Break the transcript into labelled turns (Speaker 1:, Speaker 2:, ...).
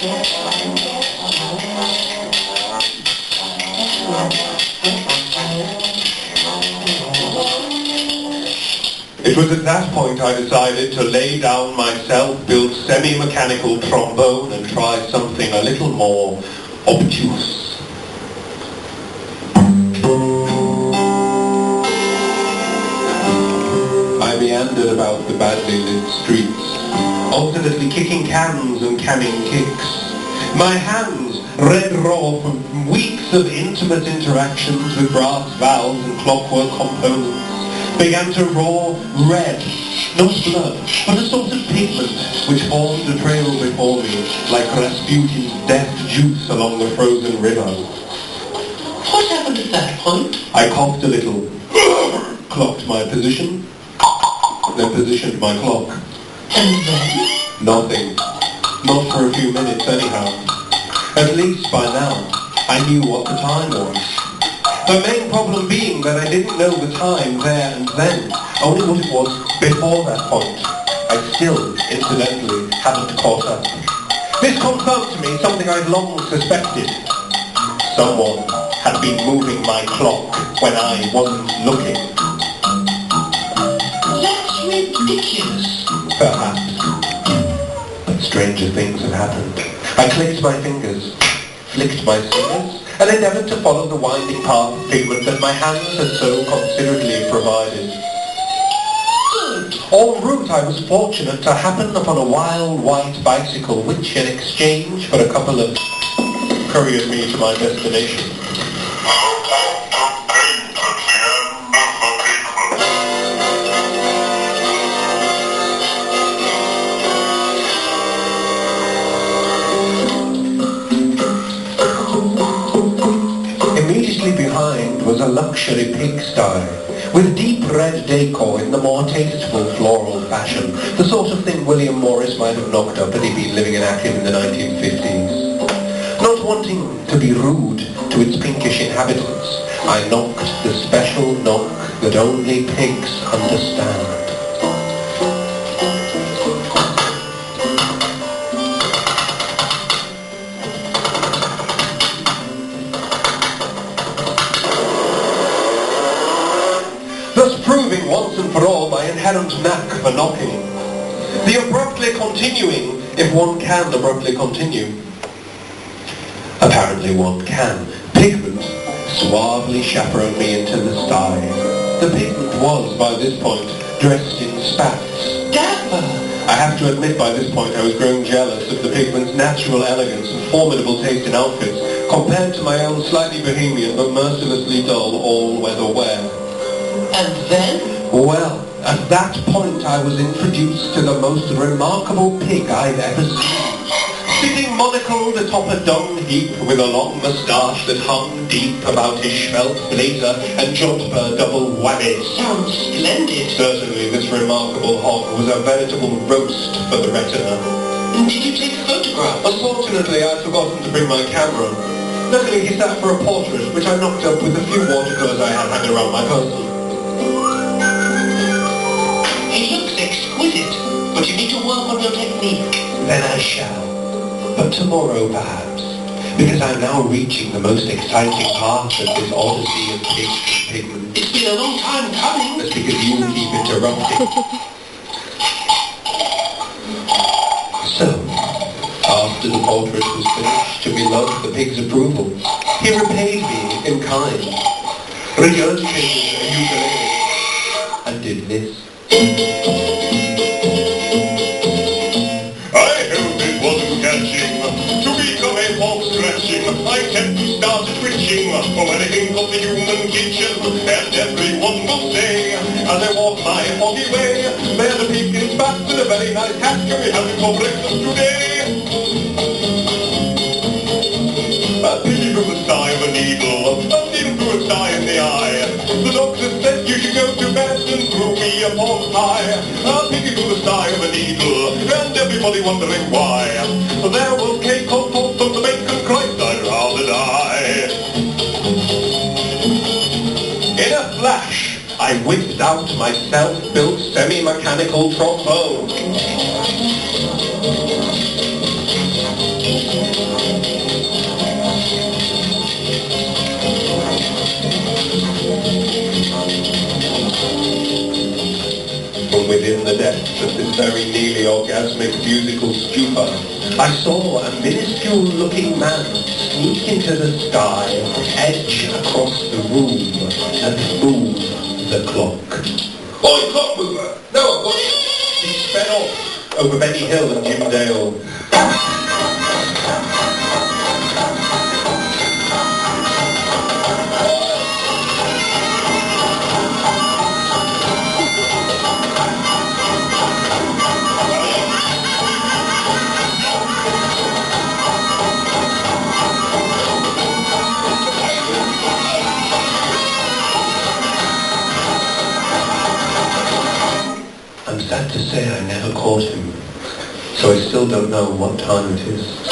Speaker 1: It was at that point I decided to lay down my self-built semi-mechanical trombone and try something a little more obtuse. I meandered about the badly lit streets, alternately kicking cans and canning kicks. My hands, red raw from weeks of intimate interactions with brass valves and clockwork components, began to roar red, not blood, but a sort of pigment which formed a trail before me like Rasputin's death juice along the frozen river.
Speaker 2: What happened at that point?
Speaker 1: I coughed a little, clocked my position, then positioned my clock.
Speaker 2: And then?
Speaker 1: Nothing. Not for a few minutes anyhow. At least by now, I knew what the time was. The main problem being that I didn't know the time there and then, only what it was before that point. I still, incidentally, hadn't caught up. This confirmed to me something I'd long suspected. Someone had been moving my clock when I wasn't looking.
Speaker 2: That's ridiculous.
Speaker 1: Perhaps. But stranger things have happened. I clicked my fingers, flicked my fingers, and endeavoured to follow the winding path of pigment that my hands had so considerately provided.
Speaker 2: Good.
Speaker 1: En route I was fortunate to happen upon a wild white bicycle which, in exchange for a couple of, couriered me to my destination. Immediately behind was a luxury pigsty, with deep red decor in the more tasteful floral fashion, the sort of thing William Morris might have knocked up had he been living in Acton in the 1950s. Not wanting to be rude to its pinkish inhabitants, I knocked the special knock that only pigs understand. Thus proving once and for all my inherent knack for knocking. The abruptly continuing, if one can abruptly continue. Apparently one can. Pigment suavely chaperoned me into the sty. The pigment was, by this point, dressed in spats.
Speaker 2: Dapper.
Speaker 1: I have to admit by this point I was growing jealous of the pigment's natural elegance and formidable taste in outfits, compared to my own slightly bohemian but mercilessly dull all-weather wear.
Speaker 2: And then?
Speaker 1: Well, at that point I was introduced to the most remarkable pig I've ever seen. Sitting monocled atop a dung heap with a long moustache that hung deep about his svelte blazer and jodhpur double whammies.
Speaker 2: Sounds splendid.
Speaker 1: Certainly this remarkable hog was a veritable roast for the retina.
Speaker 2: And did you take photographs?
Speaker 1: Unfortunately I'd forgotten to bring my camera. Luckily he sat for a portrait, which I knocked up with a few watercolours I had hanging around my person.
Speaker 2: He looks exquisite, but you need to work on your technique.
Speaker 1: Then I shall. But tomorrow, perhaps, because I'm now reaching the most exciting part of this odyssey of pigs and pigment.
Speaker 2: It's been a long time coming.
Speaker 1: That's because you keep interrupting. So, after the portrait was finished, to be loved the pig's approval, he repaid me in kind, regurgitated a ukulele, and did this.
Speaker 3: I tend to start twitching when I think of the human kitchen, and everyone will say, as I walk my foggy way, there's a pig in spats with a very nice hat, can we have it for breakfast today? A piggy from the sty of a needle through a sty in the eye. The doctor said you should go to bed and brew me a pork pie. A piggy from the sty of a needle, and everybody wondering why. There was cake on toast and the bacon, Christ, I'd rather die.
Speaker 1: In a flash, I whipped out my self-built semi-mechanical trombone. within the depths of this very nearly orgasmic musical stupor, I saw a minuscule-looking man sneak into the sky, edge across the room, and move the clock.
Speaker 3: Oi, clock mover! No, I've got you!
Speaker 1: He sped off over Benny Hill and Jim Dale. I'm sad to say I never caught him, so I still don't know what time it is.